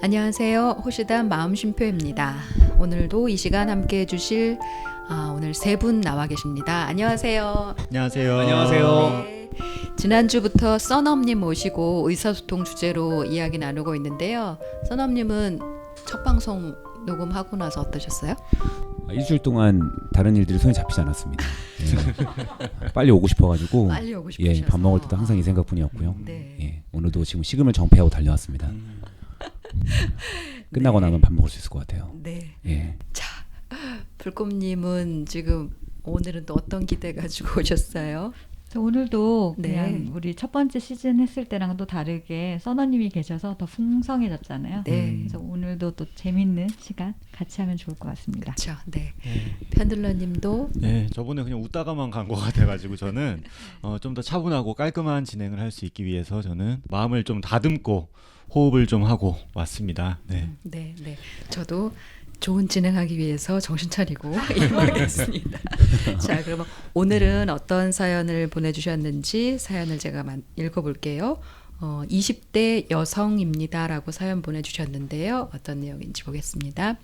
안녕하세요. 호시단 마음쉼표입니다. 오늘도 이 시간 함께 해주실 오늘 세 분 나와 계십니다. 안녕하세요. 안녕하세요. 안녕하세요. 네. 지난주부터 써넘님 모시고 의사소통 주제로 이야기 나누고 있는데요. 써넘님은 첫 방송 녹음하고 나서 어떠셨어요? 일주일 동안 다른 일들이 손에 잡히지 않았습니다. 예. 빨리 오고 싶어가지고 빨리 오고 싶으셔서. 예, 밥 먹을 때도 항상 이 생각뿐이었고요. 네. 예, 오늘도 지금 식음을 정폐하고 달려왔습니다. 끝나고 나면 밥 먹을 수 있을 것 같아요. 네. 예. 자, 불꽃님은 지금 오늘은 또 어떤 기대 가지고 오셨어요? 오늘도 네. 그냥 우리 첫 번째 시즌 했을 때랑 또 다르게 써너님이 계셔서 더 풍성해졌잖아요. 네. 그래서 오늘도 또 재밌는 시간 같이 하면 좋을 것 같습니다. 그렇죠. 네. 편들러님도 네, 저번에 그냥 웃다가만 간 것 같아가지고 저는 좀 더 차분하고 깔끔한 진행을 할 수 있기 위해서 저는 마음을 좀 다듬고 호흡을 좀 하고 왔습니다. 네. 네, 네. 저도 좋은 진행하기 위해서 정신 차리고 임하겠습니다. 자, 그러면 오늘은 어떤 사연을 보내주셨는지 사연을 제가 읽어볼게요. 20대 여성입니다라고 사연 보내주셨는데요. 어떤 내용인지 보겠습니다.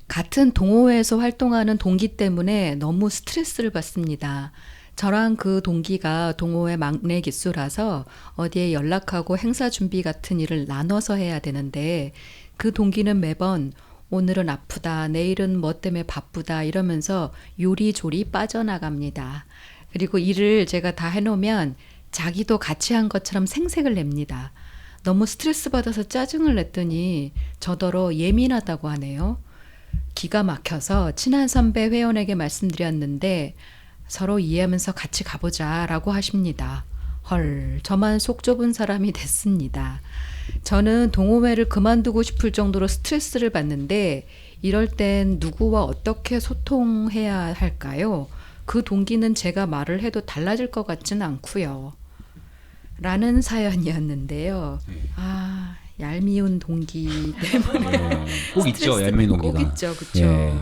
같은 동호회에서 활동하는 동기 때문에 너무 스트레스를 받습니다. 저랑 그 동기가 동호회 막내 기수라서 어디에 연락하고 행사 준비 같은 일을 나눠서 해야 되는데 그 동기는 매번 오늘은 아프다, 내일은 뭐 때문에 바쁘다 이러면서 요리조리 빠져나갑니다. 그리고 일을 제가 다 해놓으면 자기도 같이 한 것처럼 생색을 냅니다. 너무 스트레스 받아서 짜증을 냈더니 저더러 예민하다고 하네요. 기가 막혀서 친한 선배 회원에게 말씀드렸는데 서로 이해하면서 같이 가보자라고 하십니다. 헐, 저만 속 좁은 사람이 됐습니다. 저는 동호회를 그만두고 싶을 정도로 스트레스를 받는데 이럴 땐 누구와 어떻게 소통해야 할까요? 그 동기는 제가 말을 해도 달라질 것 같지는 않고요. 라는 사연이었는데요. 아, 얄미운 동기 때문에 꼭 있죠, 얄미운 동기가. 꼭 있죠, 그렇죠. 예.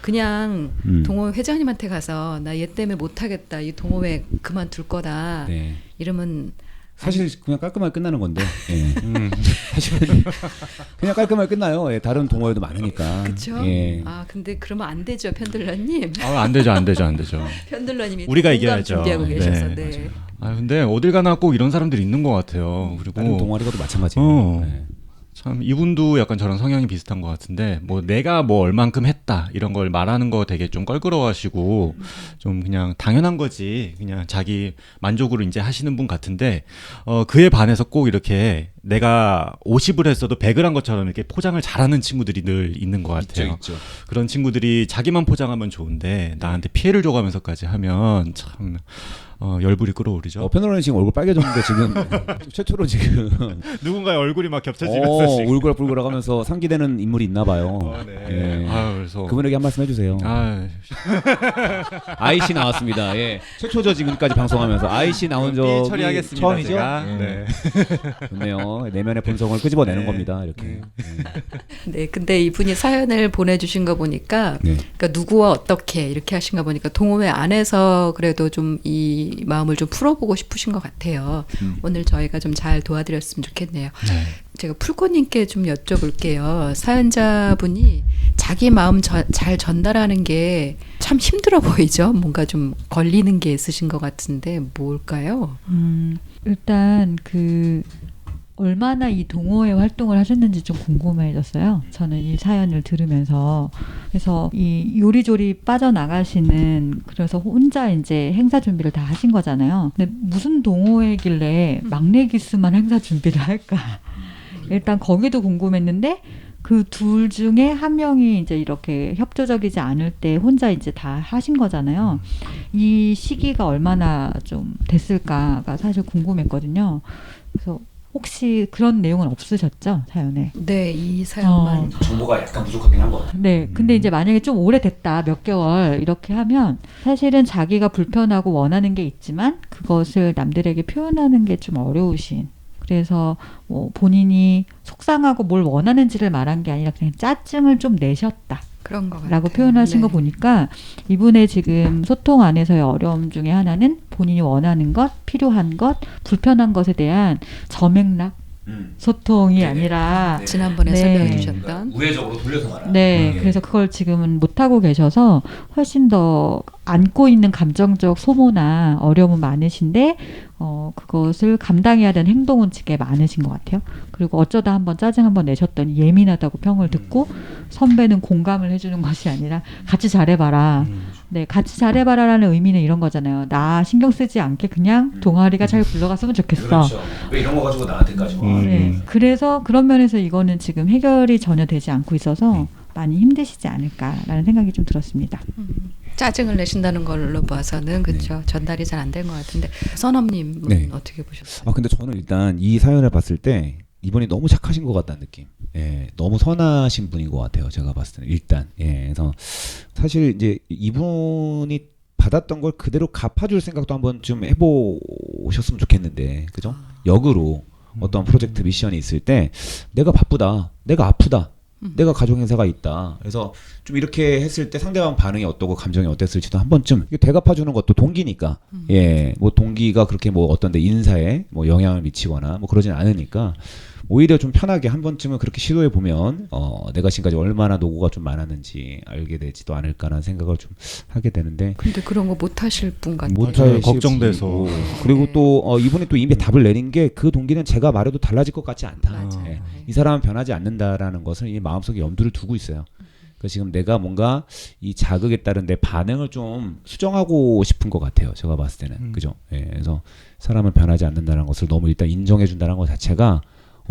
그냥 동호회 회장님한테 가서 나 얘 때문에 못하겠다, 이 동호회 그만둘 거다 네. 이러면 사실 그냥 깔끔하게 끝나는 건데. 예. 사실은 그냥 깔끔하게 끝나요. 예, 다른 동호회도 많으니까. 그렇죠. 예. 아 근데 그러면 안 되죠, 편들러님. 안 되죠. 편들러님이 우리가 공감 이겨야죠. 준비하고 계셔서 네, 네. 근데 어딜 가나 꼭 이런 사람들이 있는 것 같아요. 그리고 다른 동아리가도 마찬가지예요. 예. 참 이분도 약간 저랑 성향이 비슷한 것 같은데 뭐 내가 뭐 얼만큼 했다 이런 걸 말하는 거 되게 좀 껄끄러워하시고 좀 그냥 당연한 거지 그냥 자기 만족으로 이제 하시는 분 같은데 그에 반해서 꼭 이렇게 내가 50을 했어도 100을 한 것처럼 이렇게 포장을 잘하는 친구들이 늘 있는 것 같아요. 있죠. 그런 친구들이 자기만 포장하면 좋은데 나한테 피해를 줘가면서까지 하면 참 열불이 끓어오르죠. 편으로는 지금 얼굴 빨개졌는데 지금 최초로 지금 누군가의 얼굴이 막 겹쳐지면서 지금. 울그락불그락하면서 상기되는 인물이 있나 봐요. 네. 예. 그래서 그분에게 한 말씀 해주세요. 아이씨 나왔습니다. 예. 최초죠 지금까지 방송하면서 아이씨 나온 적이 처리하겠습니다. 처음이죠. 제가. 예. 네. 좋네요. 내면의 본성을 끄집어내는 네. 겁니다. 이렇게. 네, 근데 이분이 사연을 보내주신 거 보니까, 네. 그러니까 누구와 어떻게 이렇게 하신 거 보니까 동호회 안에서 그래도 좀 이 마음을 좀 풀어보고 싶으신 것 같아요. 오늘 저희가 좀 잘 도와드렸으면 좋겠네요. 네. 제가 풀코님께 좀 여쭤볼게요. 사연자분이 자기 마음 잘 전달하는 게 참 힘들어 보이죠? 뭔가 좀 걸리는 게 있으신 것 같은데 뭘까요? 일단 얼마나 이 동호회 활동을 하셨는지 좀 궁금해졌어요. 저는 이 사연을 들으면서. 그래서 이 요리조리 빠져나가시는, 그래서 혼자 이제 행사 준비를 다 하신 거잖아요. 근데 무슨 동호회길래 막내 기수만 행사 준비를 할까? 일단 거기도 궁금했는데 그 둘 중에 한 명이 이제 이렇게 협조적이지 않을 때 혼자 이제 다 하신 거잖아요. 이 시기가 얼마나 좀 됐을까가 사실 궁금했거든요. 그래서 혹시 그런 내용은 없으셨죠? 사연에. 네, 이 사연만. 정보가 약간 부족하긴 한 것 같아요. 네. 근데 이제 만약에 좀 오래됐다, 몇 개월 이렇게 하면 사실은 자기가 불편하고 원하는 게 있지만 그것을 남들에게 표현하는 게 좀 어려우신. 그래서 뭐 본인이 속상하고 뭘 원하는지를 말한 게 아니라 그냥 짜증을 좀 내셨다. 그런 것 같아요. 라고 표현하신 거 보니까 이분의 지금 소통 안에서의 어려움 중에 하나는 본인이 원하는 것, 필요한 것, 불편한 것에 대한 저맥락, 소통이 네네. 아니라 지난번에 네. 설명해 주셨던 우회적으로 돌려서 말하는. 네, 그래서 그걸 지금은 못하고 계셔서 훨씬 더 안고 있는 감정적 소모나 어려움은 많으신데 그것을 감당해야 되는 행동은 되게 많으신 것 같아요. 그리고 어쩌다 한번 짜증 한번 내셨더니 예민하다고 평을 듣고 선배는 공감을 해주는 것이 아니라 같이 잘해봐라. 네, 같이 잘해봐라라는 의미는 이런 거잖아요. 나 신경 쓰지 않게 그냥 동아리가 잘 굴러갔으면 좋겠어. 그렇죠. 왜 이런 거 가지고 나한테까지 와? 네, 그래서 그런 면에서 이거는 지금 해결이 전혀 되지 않고 있어서 많이 힘드시지 않을까라는 생각이 좀 들었습니다. 짜증을 내신다는 걸로 봐서는 그렇죠. 전달이 잘 안 된 것 같은데 선업님은 네. 어떻게 보셨어요? 아 근데 저는 일단 이 사연을 봤을 때 이분이 너무 착하신 것 같다는 느낌. 예, 너무 선하신 분인 것 같아요. 제가 봤을 때는 일단. 예, 그래서 사실 이제 이분이 받았던 걸 그대로 갚아줄 생각도 한번 좀 해보셨으면 좋겠는데, 그죠? 역으로 어떤 프로젝트 미션이 있을 때 내가 바쁘다, 내가 아프다. 내가 가족 행사가 있다. 그래서 좀 이렇게 했을 때 상대방 반응이 어떠고 감정이 어땠을지도 한 번쯤 대갚아주는 것도 동기니까. 예, 뭐 동기가 그렇게 뭐 어떤데 인사에 뭐 영향을 미치거나 뭐 그러진 않으니까 오히려 좀 편하게 한 번쯤은 그렇게 시도해 보면 내가 지금까지 얼마나 노고가 좀 많았는지 알게 되지도 않을까라는 생각을 좀 하게 되는데. 근데 그런 거 못 하실 분 같아요. 못할 걱정돼서. 그리고 또 이분이 또 이미 답을 내린 게 그 동기는 제가 말해도 달라질 것 같지 않다. 맞아요. 예. 이 사람은 변하지 않는다라는 것을 이 마음속에 염두를 두고 있어요. 그러니까 지금 내가 뭔가 이 자극에 따른 내 반응을 좀 수정하고 싶은 것 같아요. 제가 봤을 때는. 그죠? 예. 그래서 사람은 변하지 않는다는 것을 너무 일단 인정해 준다는 것 자체가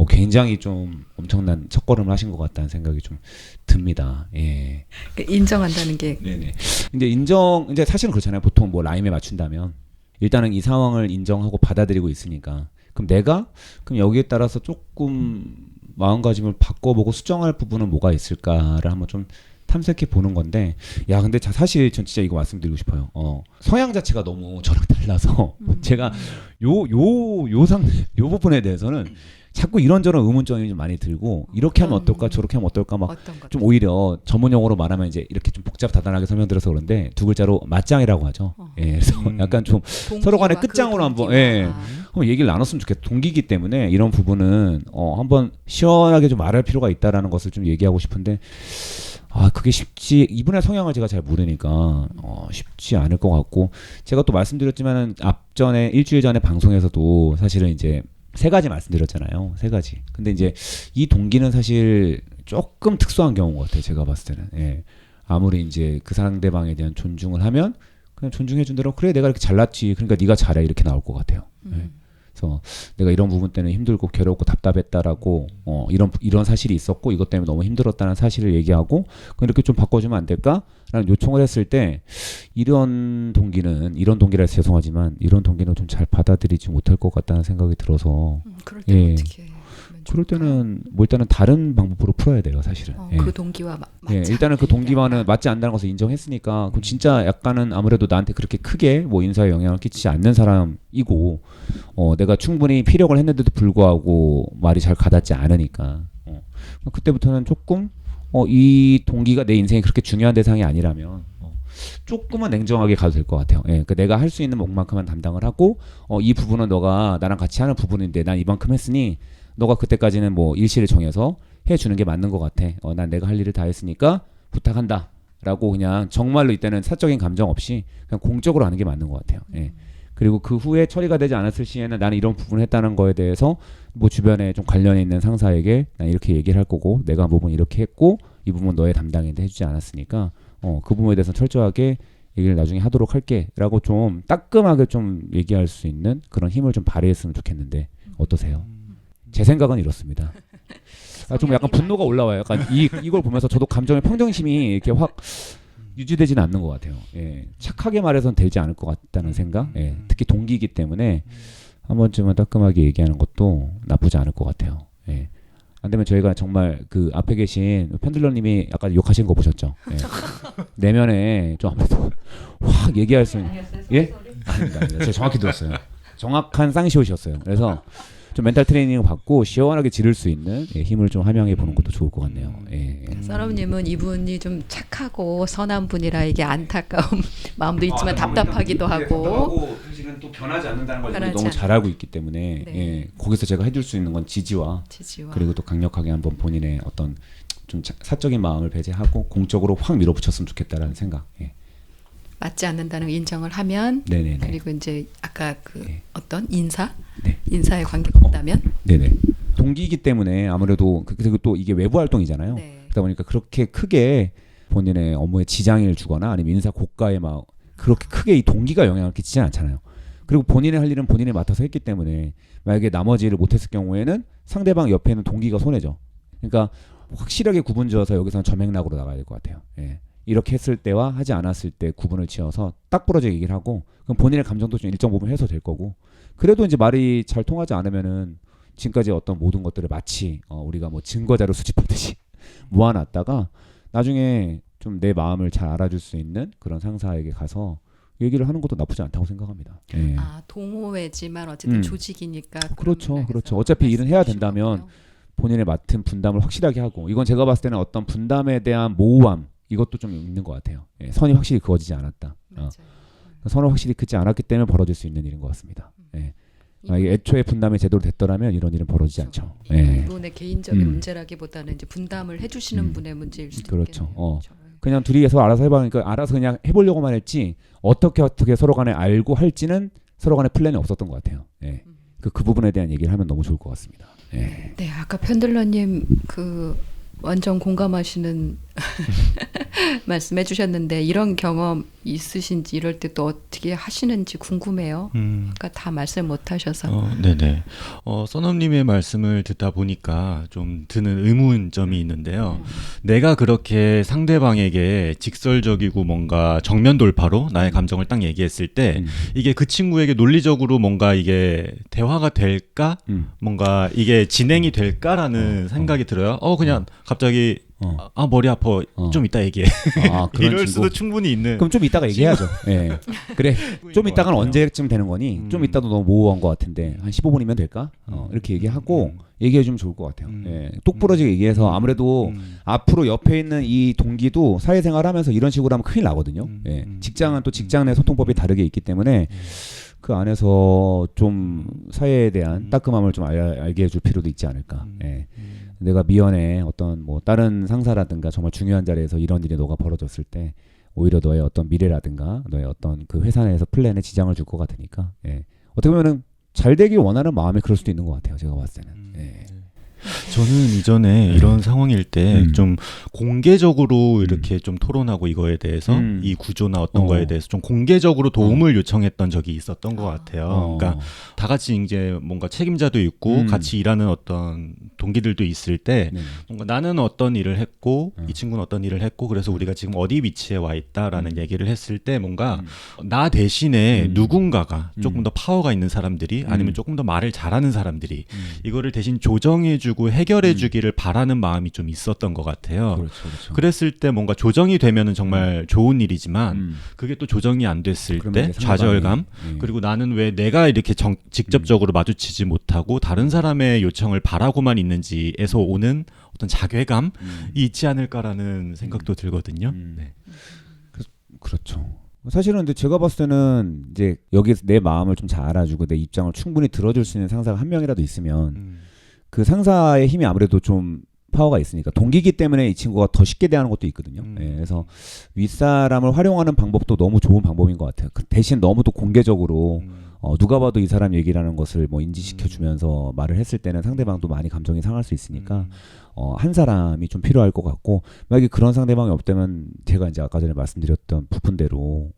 굉장히 좀 엄청난 첫걸음을 하신 것 같다는 생각이 좀 듭니다. 예. 그러니까 인정한다는 게 네네. 근데 이제 사실은 그렇잖아요. 보통 뭐 라임에 맞춘다면 일단은 이 상황을 인정하고 받아들이고 있으니까 그럼 내가 그럼 여기에 따라서 조금 마음가짐을 바꿔보고 수정할 부분은 뭐가 있을까를 한번 좀 탐색해 보는 건데, 야 근데 사실 전 진짜 이거 말씀드리고 싶어요. 성향 자체가 너무 저랑 달라서 제가 요 부분에 대해서는 자꾸 이런저런 의문점이 좀 많이 들고 이렇게 하면 어떨까 저렇게 하면 어떨까 막 어떤 것 좀 오히려 전문 용어로 말하면 이제 이렇게 좀 복잡다단하게 설명드려서 그런데 두 글자로 맞짱이라고 하죠. 예, 그래서 약간 좀 서로 간의 끝장으로 한번 한번 얘기를 나눴으면 좋겠다. 동기이기 때문에 이런 부분은 한번 시원하게 좀 말할 필요가 있다라는 것을 좀 얘기하고 싶은데 그게 쉽지 이분의 성향을 제가 잘 모르니까 쉽지 않을 것 같고 제가 또 말씀드렸지만은 앞전에 일주일 전에 방송에서도 사실은 이제 3가지 말씀드렸잖아요. 3가지. 근데 이제 이 동기는 사실 조금 특수한 경우인 것 같아요. 제가 봤을 때는. 예. 아무리 이제 그 상대방에 대한 존중을 하면 그냥 존중해 준 대로 그래 내가 이렇게 잘났지. 그러니까 네가 잘해 이렇게 나올 것 같아요. 예. 그래서 내가 이런 부분 때문에 힘들고 괴롭고 답답했다라고 이런 사실이 있었고 이것 때문에 너무 힘들었다는 사실을 얘기하고 이렇게 좀 바꿔주면 안 될까라는 요청을 했을 때 이런 동기라 해서 죄송하지만 이런 동기는 좀 잘 받아들이지 못할 것 같다는 생각이 들어서 그럴 때는 예. 어떻게 하면 그럴 좋을까요? 때는 뭐 일단은 다른 방법으로 풀어야 돼요 사실은. 예. 그 동기와 맞지 예, 일단은 그 않는 동기와는 얘기야. 맞지 않는다는 것을 인정했으니까 그럼 진짜 약간은 아무래도 나한테 그렇게 크게 뭐 인사에 영향을 끼치지 않는 사람이고 내가 충분히 피력을 했는데도 불구하고 말이 잘 가닿지 않으니까 그때부터는 조금 이 동기가 내 인생에 그렇게 중요한 대상이 아니라면 조금은 냉정하게 가도 될 것 같아요. 예, 그러니까 내가 할 수 있는 것만큼만 담당을 하고 이 부분은 너가 나랑 같이 하는 부분인데 난 이만큼 했으니 너가 그때까지는 뭐 일시를 정해서 해주는 게 맞는 것 같아. 난 내가 할 일을 다 했으니까 부탁한다. 라고 그냥 정말로 이때는 사적인 감정 없이 그냥 공적으로 하는 게 맞는 것 같아요. 예. 그리고 그 후에 처리가 되지 않았을 시에는 나는 이런 부분을 했다는 거에 대해서 뭐 주변에 좀 관련이 있는 상사에게 난 이렇게 얘기를 할 거고 내가 부분 이렇게 했고 이 부분 너의 담당인데 해주지 않았으니까 그 부분에 대해서 철저하게 얘기를 나중에 하도록 할게 라고 좀 따끔하게 좀 얘기할 수 있는 그런 힘을 좀 발휘했으면 좋겠는데 어떠세요? 제 생각은 이렇습니다. 좀 약간 분노가 올라와요. 약간 이걸 보면서 저도 감정의 평정심이 이렇게 확 유지되지는 않는 것 같아요. 예. 착하게 말해서는 되지 않을 것 같다는 생각. 예. 특히 동기이기 때문에 한 번쯤은 따끔하게 얘기하는 것도 나쁘지 않을 것 같아요. 예. 안 되면 저희가 정말 그 앞에 계신 펜들러님이 아까 욕하신 거 보셨죠? 예. 내면에 좀 아무래도 확 얘기할 수 있는. 예? 아닙니다. 제가 정확히 들었어요. 정확한 쌍시옷이었어요. 그래서 좀 멘탈 트레이닝을 받고 시원하게 지를 수 있는 힘을 좀 함양해 보는 것도 좋을 것 같네요. 예. 선업님은 이분이 좀 착하고 선한 분이라 이게 안타까운 마음도 있지만 답답하기도 하고 자기는 또 변하지 않는다는 걸 변하지 너무 잘 않는. 알고 있기 때문에 네. 예, 거기서 제가 해줄 수 있는 건 지지와 그리고 또 강력하게 한번 본인의 어떤 좀 사적인 마음을 배제하고 공적으로 확 밀어붙였으면 좋겠다라는 생각. 예. 맞지 않는다는 걸 인정을 하면 네네네. 그리고 이제 아까 그 네. 어떤 인사 네. 인사에 관계가 없다면 네네. 동기이기 때문에 아무래도 그리고 또 이게 외부 활동이잖아요. 네. 그러다 보니까 그렇게 크게 본인의 업무에 지장을 주거나 아니면 인사 고가에 막 그렇게 크게 이 동기가 영향을 끼치지 않잖아요. 그리고 본인의 할 일은 본인이 맡아서 했기 때문에 만약에 나머지 일을 못했을 경우에는 상대방 옆에 있는 동기가 손해죠. 그러니까 확실하게 구분지어서 여기서는 점액락으로 나가야 될 것 같아요. 예. 이렇게 했을 때와 하지 않았을 때 구분을 지어서 딱 부러지게 얘기를 하고 그럼 본인의 감정도 좀 일정 부분 해소될 거고 그래도 이제 말이 잘 통하지 않으면은 지금까지 어떤 모든 것들을 마치 우리가 뭐 증거자료 수집하듯이 모아놨다가 나중에 좀 내 마음을 잘 알아줄 수 있는 그런 상사에게 가서 얘기를 하는 것도 나쁘지 않다고 생각합니다. 예. 아 동호회지만 어쨌든 조직이니까 그렇죠, 그런 그렇죠. 맥락에서 어차피 일은 해야 말씀하신 된다면 거고요. 본인의 맡은 분담을 확실하게 하고 이건 제가 봤을 때는 어떤 분담에 대한 모호함 이것도 좀 있는 것 같아요. 예. 선이 확실히 그어지지 않았다. 맞아요. 선을 확실히 긋지 않았기 때문에 벌어질 수 있는 일인 것 같습니다. 예. 이게 애초에 분담이 제대로 됐더라면 이런 일은 벌어지지 않죠. 예. 이분의 개인적인 음. 문제라기보다는 이제 분담을 해주시는 분의 문제일 수도 그렇죠. 있겠네요. 그냥 둘이서 알아서 해봐니까 알아서 그냥 해보려고만 했지 어떻게 서로 간에 알고 할지는 서로 간에 플랜이 없었던 것 같아요. 예. 그 부분에 대한 얘기를 하면 너무 좋을 것 같습니다. 예. 네, 아까 편들러님 그 완전 공감하시는 말씀해 주셨는데 이런 경험 있으신지 이럴 때 또 어떻게 하시는지 궁금해요. 아까 다 말씀 못 하셔서. 네네. 써넘님의 말씀을 듣다 보니까 좀 드는 의문점이 있는데요. 내가 그렇게 상대방에게 직설적이고 뭔가 정면 돌파로 나의 감정을 딱 얘기했을 때 이게 그 친구에게 논리적으로 뭔가 이게 대화가 될까? 뭔가 이게 진행이 될까라는 생각이 들어요. 그냥 갑자기 머리 아파. 좀 이따 얘기해. 그런 이럴 친구? 수도 충분히 있는. 그럼 좀 이따가 얘기해야죠. 예. 그래. 좀 이따가는 언제쯤 되는 거니? 좀 이따도 너무 모호한 것 같은데 한 15분이면 될까? 이렇게 얘기하고 얘기해주면 좋을 것 같아요. 예. 똑부러지게 얘기해서 아무래도 앞으로 옆에 있는 이 동기도 사회생활하면서 이런 식으로 하면 큰일 나거든요. 예. 직장은 또 직장 내 소통법이 다르게 있기 때문에 그 안에서 좀 사회에 대한 따끔함을 좀 알게 해줄 필요도 있지 않을까. 예. 내가 미연에 어떤 뭐 다른 상사라든가 정말 중요한 자리에서 이런 일이 너가 벌어졌을 때 오히려 너의 어떤 미래라든가 너의 어떤 그 회사 내에서 플랜에 지장을 줄 것 같으니까 예. 어떻게 보면은 잘 되길 원하는 마음에 그럴 수도 있는 것 같아요. 제가 봤을 때는. 예. 저는 이전에 이런 상황일 때 좀 공개적으로 이렇게 좀 토론하고 이거에 대해서 이 구조나 어떤 거에 대해서 좀 공개적으로 도움을 요청했던 적이 있었던 것 같아요. 그러니까 다 같이 이제 뭔가 책임자도 있고 같이 일하는 어떤 동기들도 있을 때 뭔가 나는 어떤 일을 했고 이 친구는 어떤 일을 했고 그래서 우리가 지금 어디 위치에 와 있다라는 얘기를 했을 때 뭔가 나 대신에 누군가가 조금 더 파워가 있는 사람들이 아니면 조금 더 말을 잘하는 사람들이 이거를 대신 조정해주고 해결해주기를 바라는 마음이 좀 있었던 것 같아요. 그렇죠. 그랬을 때 뭔가 조정이 되면은 정말 좋은 일이지만 그게 또 조정이 안 됐을 그러면 때 이제 상대방이- 좌절감 그리고 나는 왜 내가 이렇게 직접적으로 마주치지 못하고 다른 사람의 요청을 바라고만 있는지에서 오는 어떤 자괴감이 있지 않을까라는 생각도 들거든요. 네. 그렇죠. 사실은 근데 제가 봤을 때는 이제 여기서 내 마음을 좀 잘 알아주고 내 입장을 충분히 들어줄 수 있는 상사가 한 명이라도 있으면 그 상사의 힘이 아무래도 좀 파워가 있으니까 동기이기 때문에 이 친구가 더 쉽게 대하는 것도 있거든요. 예, 그래서 윗사람을 활용하는 방법도 너무 좋은 방법인 것 같아요. 그 대신 너무 또 공개적으로 누가 봐도 이 사람 얘기라는 것을 뭐 인지시켜주면서 말을 했을 때는 상대방도 많이 감정이 상할 수 있으니까 한 사람이 좀 필요할 것 같고 만약에 그런 상대방이 없다면 제가 이제 아까 전에 말씀드렸던 부분대로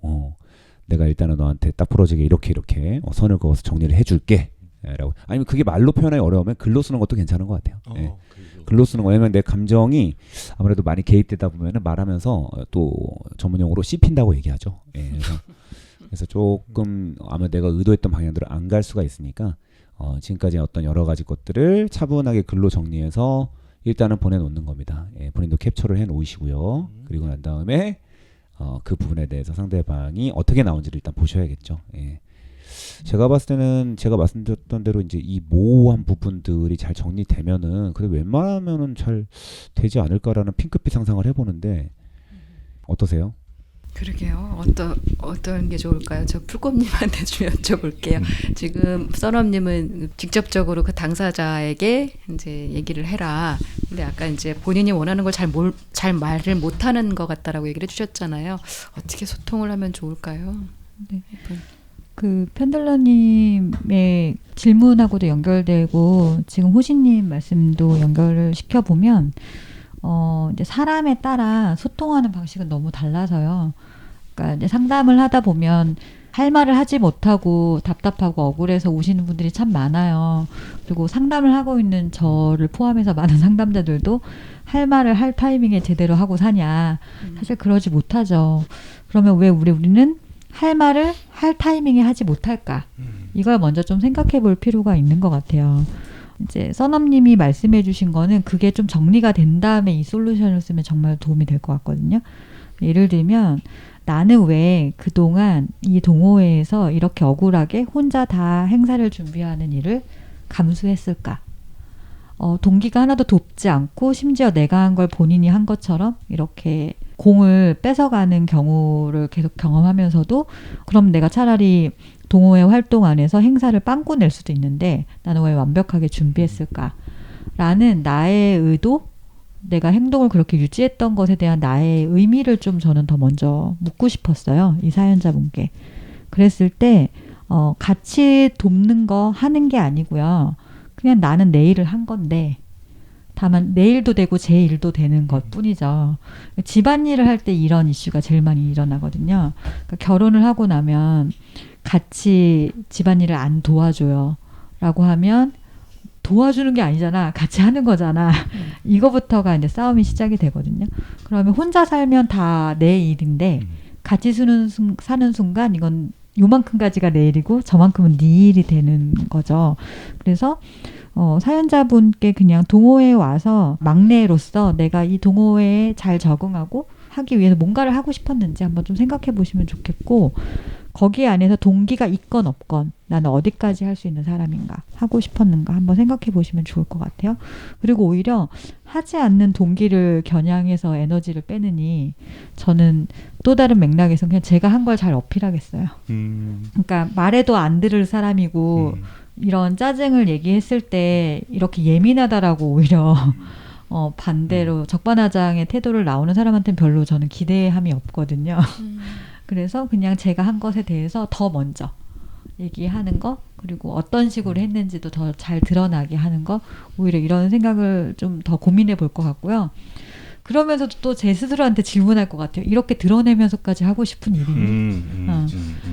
내가 일단은 너한테 딱 부러지게 이렇게 선을 그어서 정리를 해줄게. 라고. 아니면 그게 말로 표현하기 어려우면 글로 쓰는 것도 괜찮은 것 같아요. 예. 글로 쓰는 거 왜냐면 내 감정이 아무래도 많이 개입되다 보면은 말하면서 또 전문용어로 씹힌다고 얘기하죠. 예. 그래서 조금 아마 내가 의도했던 방향대로 안 갈 수가 있으니까 지금까지 어떤 여러 가지 것들을 차분하게 글로 정리해서 일단은 보내놓는 겁니다. 예. 본인도 캡처를 해놓으시고요. 그리고 난 다음에 그 부분에 대해서 상대방이 어떻게 나온지를 일단 보셔야겠죠. 예. 제가 봤을 때는 제가 말씀드렸던 대로 이제 이 모호한 부분들이 잘 정리되면은 그래 웬만하면은 잘 되지 않을까라는 핑크빛 상상을 해보는데 어떠세요? 그러게요. 어떤 게 좋을까요? 저 풀꽃님한테 좀 여쭤볼게요. 지금 써럼님은 직접적으로 그 당사자에게 이제 얘기를 해라. 근데 아까 이제 본인이 원하는 걸 잘 말을 못하는 것 같다라고 얘기를 해주셨잖아요. 어떻게 소통을 하면 좋을까요? 네. 그 편들러님의 질문하고도 연결되고 지금 호시님 말씀도 연결을 시켜보면 이제 사람에 따라 소통하는 방식은 너무 달라서요. 그러니까 이제 상담을 하다 보면 할 말을 하지 못하고 답답하고 억울해서 오시는 분들이 참 많아요. 그리고 상담을 하고 있는 저를 포함해서 많은 상담자들도 할 말을 할 타이밍에 제대로 하고 사냐. 사실 그러지 못하죠. 그러면 왜 우리는 할 말을 할 타이밍에 하지 못할까? 이걸 먼저 좀 생각해 볼 필요가 있는 것 같아요. 이제 써넘님이 말씀해 주신 거는 그게 좀 정리가 된 다음에 이 솔루션을 쓰면 정말 도움이 될 것 같거든요. 예를 들면 나는 왜 그동안 이 동호회에서 이렇게 억울하게 혼자 다 행사를 준비하는 일을 감수했을까? 동기가 하나도 돕지 않고 심지어 내가 한 걸 본인이 한 것처럼 이렇게 공을 뺏어가는 경우를 계속 경험하면서도 그럼 내가 차라리 동호회 활동 안에서 행사를 빵꾸 낼 수도 있는데 나는 왜 완벽하게 준비했을까? 라는 나의 의도, 내가 행동을 그렇게 유지했던 것에 대한 나의 의미를 좀 저는 더 먼저 묻고 싶었어요. 이 사연자분께. 그랬을 때 같이 돕는 거 하는 게 아니고요. 그냥 나는 내 일을 한 건데 다만 내 일도 되고 제 일도 되는 것 뿐이죠. 집안일을 할 때 이런 이슈가 제일 많이 일어나거든요. 그러니까 결혼을 하고 나면 같이 집안일을 안 도와줘요. 라고 하면 도와주는 게 아니잖아. 같이 하는 거잖아. 이거부터가 이제 싸움이 시작이 되거든요. 그러면 혼자 살면 다 내 일인데 같이 사는 순간 이건 요만큼까지가 내 일이고 저만큼은 네 일이 되는 거죠. 그래서 사연자분께 그냥 동호회에 와서 막내로서 내가 이 동호회에 잘 적응하고 하기 위해서 뭔가를 하고 싶었는지 한번 좀 생각해 보시면 좋겠고 거기 안에서 동기가 있건 없건 나는 어디까지 할 수 있는 사람인가 하고 싶었는가 한번 생각해 보시면 좋을 것 같아요. 그리고 오히려 하지 않는 동기를 겨냥해서 에너지를 빼느니 저는 또 다른 맥락에서 그냥 제가 한 걸 잘 어필하겠어요. 그러니까 말해도 안 들을 사람이고 이런 짜증을 얘기했을 때 이렇게 예민하다라고 오히려 반대로 적반하장의 태도를 나오는 사람한테는 별로 저는 기대함이 없거든요. 그래서 그냥 제가 한 것에 대해서 더 먼저 얘기하는 거 그리고 어떤 식으로 했는지도 더 잘 드러나게 하는 거 오히려 이런 생각을 좀 더 고민해 볼 것 같고요. 그러면서도 또 제 스스로한테 질문할 것 같아요. 이렇게 드러내면서까지 하고 싶은 일이니?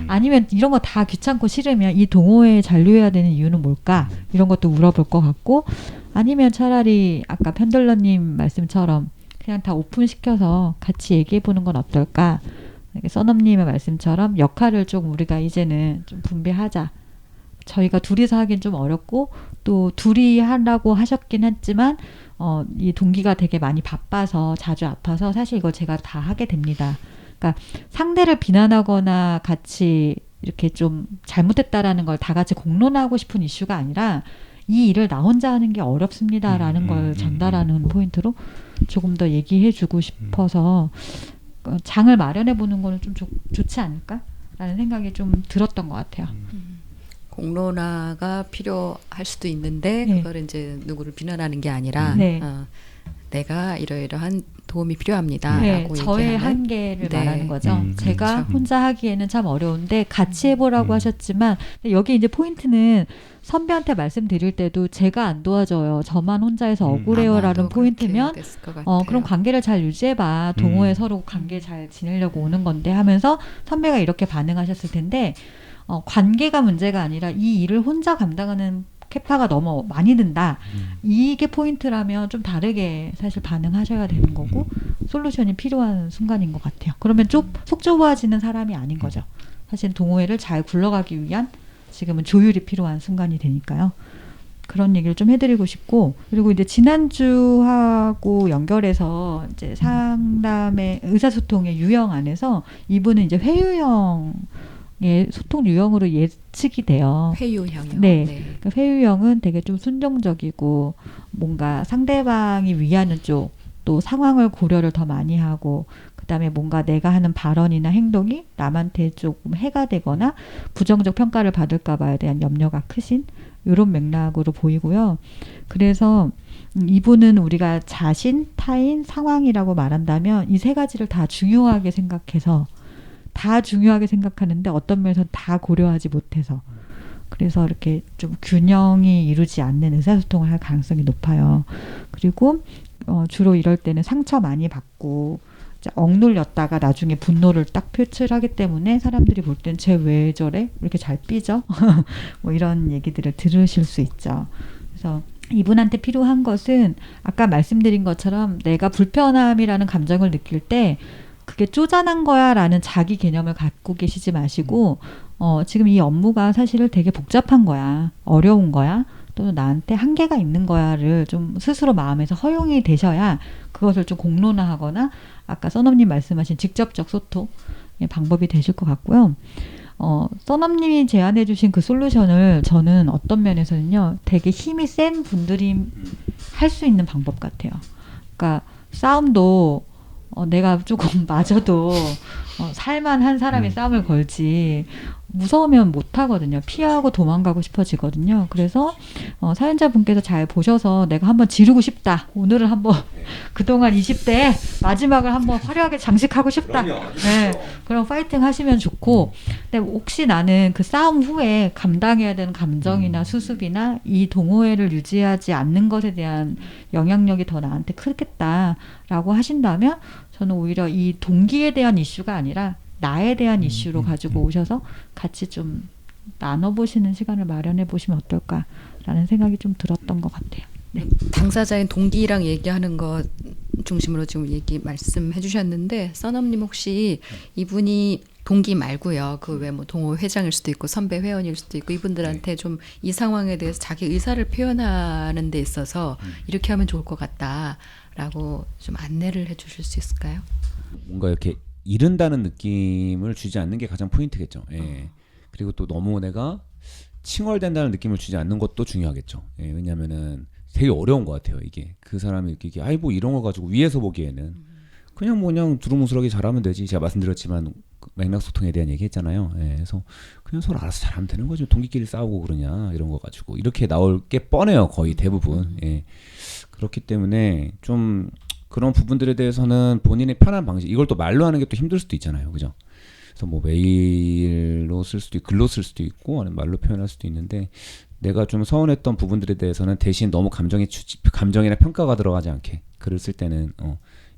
아니면 이런 거 다 귀찮고 싫으면 이 동호회에 잔류해야 되는 이유는 뭘까? 이런 것도 물어볼 것 같고 아니면 차라리 아까 편들러님 말씀처럼 그냥 다 오픈시켜서 같이 얘기해 보는 건 어떨까? 써넘님의 말씀처럼 역할을 좀 우리가 이제는 좀 분배하자. 저희가 둘이서 하긴 좀 어렵고 또 둘이 하라고 하셨긴 했지만 이 동기가 되게 많이 바빠서 자주 아파서 사실 이거 제가 다 하게 됩니다. 그러니까 상대를 비난하거나 같이 이렇게 좀 잘못했다라는 걸 다 같이 공론하고 싶은 이슈가 아니라 이 일을 나 혼자 하는 게 어렵습니다라는 걸 전달하는 포인트로 조금 더 얘기해 주고 싶어서 장을 마련해 보는 거는 좀 좋지 않을까라는 생각이 좀 들었던 것 같아요. 공론화가 필요할 수도 있는데 네. 그걸 이제 누구를 비난하는 게 아니라 네. 내가 이러이러한 도움이 필요합니다. 네, 라고 저의 얘기하는. 한계를 네. 말하는 거죠. 제가 그렇죠. 혼자 하기에는 참 어려운데 같이 해보라고 하셨지만 여기 이제 포인트는 선배한테 말씀드릴 때도 제가 안 도와줘요. 저만 혼자 해서 억울해요라는 아마도 포인트면 그렇게 됐을 것 같아요. 그럼 관계를 잘 유지해봐. 동호회 서로 관계 잘 지내려고 오는 건데 하면서 선배가 이렇게 반응하셨을 텐데 관계가 문제가 아니라 이 일을 혼자 감당하는 캐파가 너무 많이 든다. 이게 포인트라면 좀 다르게 사실 반응하셔야 되는 거고 솔루션이 필요한 순간인 것 같아요. 그러면 속 좁아지는 사람이 아닌 거죠. 사실 동호회를 잘 굴러가기 위한 지금은 조율이 필요한 순간이 되니까요. 그런 얘기를 좀 해드리고 싶고 그리고 이제 지난주하고 연결해서 이제 상담의 의사소통의 유형 안에서 이분은 이제 회유형 소통 유형으로 예측이 돼요. 회유형이요. 네. 그러니까 회유형은 되게 좀 순종적이고 뭔가 상대방이 위하는 쪽 또 상황을 고려를 더 많이 하고 그다음에 뭔가 내가 하는 발언이나 행동이 남한테 조금 해가 되거나 부정적 평가를 받을까 봐에 대한 염려가 크신 이런 맥락으로 보이고요. 그래서 이분은 우리가 자신, 타인, 상황이라고 말한다면 이 세 가지를 다 중요하게 생각해서 다 중요하게 생각하는데 어떤 면에서 다 고려하지 못해서 그래서 이렇게 좀 균형이 이루지 않는 의사소통을 할 가능성이 높아요. 그리고 주로 이럴 때는 상처 많이 받고 억눌렸다가 나중에 분노를 딱 표출하기 때문에 사람들이 볼 땐 쟤 왜 저래? 이렇게 잘 삐져? 뭐 이런 얘기들을 들으실 수 있죠. 그래서 이분한테 필요한 것은 아까 말씀드린 것처럼 내가 불편함이라는 감정을 느낄 때 그게 쪼잔한 거야 라는 자기 개념을 갖고 계시지 마시고 지금 이 업무가 사실은 되게 복잡한 거야. 어려운 거야. 또는 나한테 한계가 있는 거야를 좀 스스로 마음에서 허용이 되셔야 그것을 좀 공론화하거나 아까 써넘님 말씀하신 직접적 소통의 방법이 되실 것 같고요. 써넘님이 제안해 주신 그 솔루션을 저는 어떤 면에서는요. 되게 힘이 센 분들이 할 수 있는 방법 같아요. 그러니까 싸움도 내가 조금 맞아도 살만한 사람이 싸움을 걸지 무서우면 못하거든요. 피하고 도망가고 싶어지거든요. 그래서 사연자분께서 잘 보셔서 내가 한번 지르고 싶다. 오늘은 한번 그동안 20대 마지막을 한번 화려하게 장식하고 싶다. 네, 그럼 파이팅 하시면 좋고 근데 혹시 나는 그 싸움 후에 감당해야 되는 감정이나 수습이나 이 동호회를 유지하지 않는 것에 대한 영향력이 더 나한테 크겠다라고 하신다면 저는 오히려 이 동기에 대한 이슈가 아니라 나에 대한 이슈로 가지고 오셔서 같이 좀 나눠보시는 시간을 마련해 보시면 어떨까라는 생각이 좀 들었던 것 같아요. 네. 당사자인 동기랑 얘기하는 것 중심으로 지금 말씀해 주셨는데 써넘님 혹시 이분이 동기 말고요. 그 왜 뭐 동호 회장일 수도 있고 선배 회원일 수도 있고 이분들한테 좀 이 상황에 대해서 자기 의사를 표현하는 데 있어서 이렇게 하면 좋을 것 같다라고 좀 안내를 해 주실 수 있을까요? 뭔가 이렇게 이른다는 느낌을 주지 않는 게 가장 포인트겠죠. 예. 그리고 또 너무 내가 칭얼댄다는 느낌을 주지 않는 것도 중요하겠죠. 예. 왜냐하면은 되게 어려운 것 같아요. 이게 그 사람이 이렇게 아이 뭐 이런 거 가지고 위에서 보기에는 그냥 두루뭉술하게 잘하면 되지. 제가 말씀드렸지만 맥락 소통에 대한 얘기했잖아요. 예. 그래서 그냥 서로 알아서 잘하면 되는 거죠. 동기끼리 싸우고 그러냐 이런 거 가지고 이렇게 나올 게 뻔해요. 거의 대부분. 예. 그렇기 때문에 좀 그런 부분들에 대해서는 본인의 편한 방식, 이걸 또 말로 하는 게 또 힘들 수도 있잖아요. 그죠? 그래서 뭐 메일로 쓸 수도 있고, 글로 쓸 수도 있고, 아니면 말로 표현할 수도 있는데, 내가 좀 서운했던 부분들에 대해서는 대신 너무 감정이나 평가가 들어가지 않게, 글을 쓸 때는,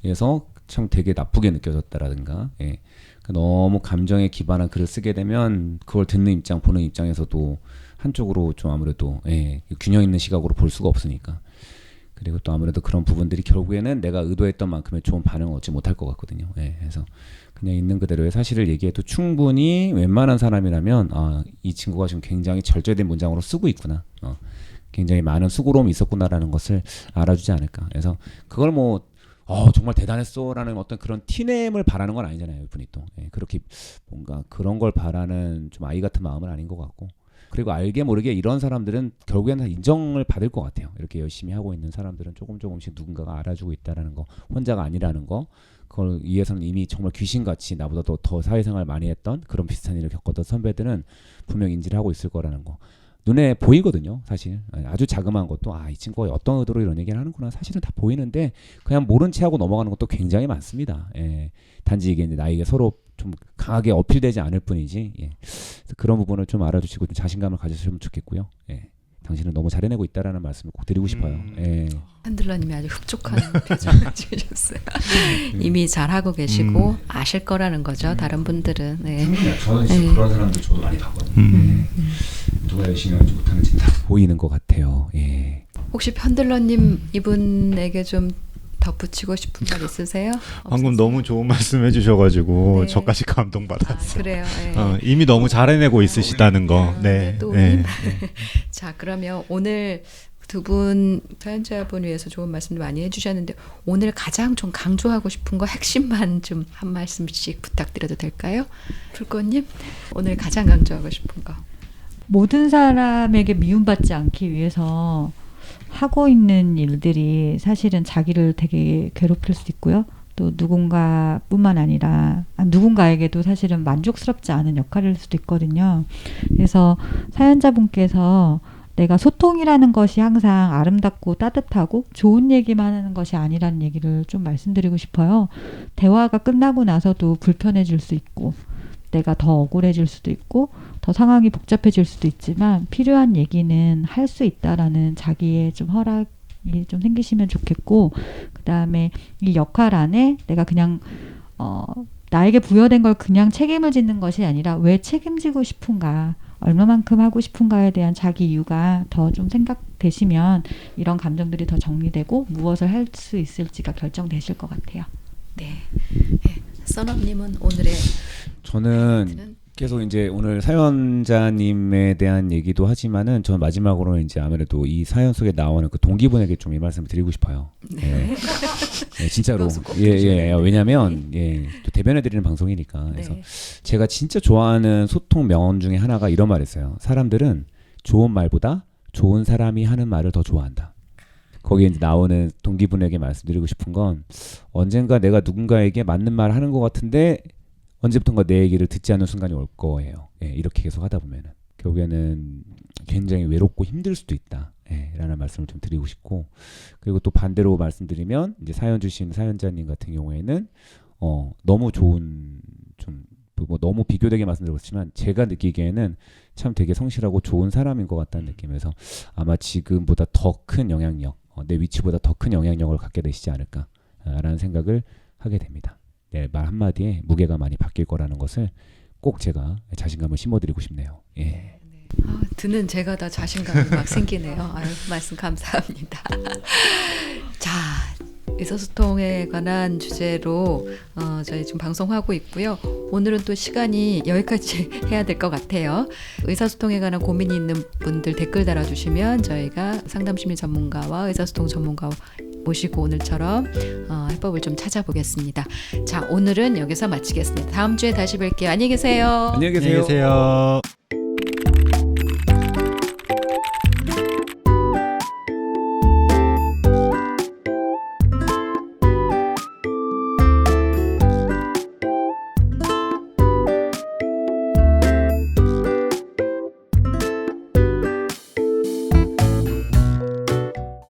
그래서 참 되게 나쁘게 느껴졌다라든가, 예. 그러니까 너무 감정에 기반한 글을 쓰게 되면, 그걸 듣는 입장, 보는 입장에서도 한쪽으로 좀 아무래도, 예, 균형 있는 시각으로 볼 수가 없으니까. 그리고 또 아무래도 그런 부분들이 결국에는 내가 의도했던 만큼의 좋은 반응을 얻지 못할 것 같거든요. 예, 그래서 그냥 있는 그대로의 사실을 얘기해도 충분히 웬만한 사람이라면 이 친구가 지금 굉장히 절제된 문장으로 쓰고 있구나. 굉장히 많은 수고로움이 있었구나라는 것을 알아주지 않을까. 그래서 그걸 뭐 정말 대단했어라는 어떤 그런 티냄을 바라는 건 아니잖아요. 이분이 또. 예, 그렇게 뭔가 그런 걸 바라는 좀 아이 같은 마음은 아닌 것 같고. 그리고 알게 모르게 이런 사람들은 결국에는 다 인정을 받을 것 같아요. 이렇게 열심히 하고 있는 사람들은 조금씩 누군가가 알아주고 있다는 거, 혼자가 아니라는 거, 그걸 위해서는 이미 정말 귀신같이 나보다 더 사회생활 많이 했던 그런 비슷한 일을 겪었던 선배들은 분명 인지를 하고 있을 거라는 거. 눈에 보이거든요. 사실 아주 자그마한 것도 이 친구가 어떤 의도로 이런 얘기를 하는구나 사실은 다 보이는데 그냥 모른 채 하고 넘어가는 것도 굉장히 많습니다. 예. 단지 이게 이제 나에게 서로 좀 강하게 어필되지 않을 뿐이지. 예. 그래서 그런 부분을 좀 알아주시고 좀 자신감을 가지셨으면 좋겠고요. 예. 당신은 너무 잘해내고 있다라는 말씀을 꼭 드리고 싶어요. 예. 핸들러님이 아주 흡족한 표정을 지으셨어요. 이미 잘하고 계시고 아실 거라는 거죠. 다른 분들은. 네. 저는 진짜 그런 사람들 저도 많이 봤거든요. 누가 열심히 하는지 못하는지 다 보이는 것 같아요. 예. 혹시 편들러님 이분에게 좀 덧붙이고 싶은 말 있으세요? 방금 너무 좋은 말씀 해주셔가지고 네. 저까지 감동받았어요. 그래요. 네. 이미 너무 잘해내고 있으시다는 거. 네. 또 네. 자, 그러면 오늘 두 분 사연자분 위해서 좋은 말씀도 많이 해주셨는데 오늘 가장 좀 강조하고 싶은 거 핵심만 좀 한 말씀씩 부탁드려도 될까요? 풀꽃님 오늘 가장 강조하고 싶은 거. 모든 사람에게 미움받지 않기 위해서 하고 있는 일들이 사실은 자기를 되게 괴롭힐 수도 있고요. 또 누군가뿐만 아니라 누군가에게도 사실은 만족스럽지 않은 역할일 수도 있거든요. 그래서 사연자분께서 내가 소통이라는 것이 항상 아름답고 따뜻하고 좋은 얘기만 하는 것이 아니라는 얘기를 좀 말씀드리고 싶어요. 대화가 끝나고 나서도 불편해질 수 있고 내가 더 억울해질 수도 있고 더 상황이 복잡해질 수도 있지만 필요한 얘기는 할 수 있다라는 자기의 좀 허락이 좀 생기시면 좋겠고, 그 다음에 이 역할 안에 내가 그냥 나에게 부여된 걸 그냥 책임을 짓는 것이 아니라 왜 책임지고 싶은가, 얼마만큼 하고 싶은가에 대한 자기 이유가 더 좀 생각되시면 이런 감정들이 더 정리되고 무엇을 할 수 있을지가 결정되실 것 같아요. 네. 네. 써너님은 오늘의 저는 멘트는? 계속 이제 오늘 사연자님에 대한 얘기도 하지만은 저는 마지막으로 이제 아무래도 이 사연 속에 나오는 그 동기분에게 좀 이 말씀을 드리고 싶어요. 네. 네, 진짜로. 예. 왜냐면 또 대변해 드리는 방송이니까. 그래서 네. 제가 진짜 좋아하는 소통 명언 중에 하나가 이런 말이었어요. 사람들은 좋은 말보다 좋은 사람이 하는 말을 더 좋아한다. 거기에 이제 나오는 동기분에게 말씀드리고 싶은 건 언젠가 내가 누군가에게 맞는 말을 하는 것 같은데 언제부턴가 내 얘기를 듣지 않는 순간이 올 거예요. 이렇게 계속 하다 보면은 결국에는 굉장히 외롭고 힘들 수도 있다. 라는 말씀을 좀 드리고 싶고, 그리고 또 반대로 말씀드리면 이제 사연 주신 사연자님 같은 경우에는 너무 좋은 뭐 너무 비교되게 말씀드리고 있지만 제가 느끼기에는 참 되게 성실하고 좋은 사람인 것 같다는 느낌에서 아마 지금보다 더 큰 영향력, 내 위치보다 더 큰 영향력을 갖게 되시지 않을까라는 생각을 하게 됩니다. 네, 말 한마디에 무게가 많이 바뀔 거라는 것을 꼭 제가 자신감을 심어드리고 싶네요. 예. 듣는 제가 다 자신감이 막 생기네요. 아유, 말씀 감사합니다. 자, 의사소통에 관한 주제로 저희 지금 방송하고 있고요. 오늘은 또 시간이 여기까지 해야 될 것 같아요. 의사소통에 관한 고민이 있는 분들 댓글 달아주시면 저희가 상담심리 전문가와 의사소통 전문가 모시고 오늘처럼 해법을 좀 찾아보겠습니다. 자, 오늘은 여기서 마치겠습니다. 다음 주에 다시 뵐게요. 안녕히 계세요. 안녕히 계세요. 안녕히 계세요.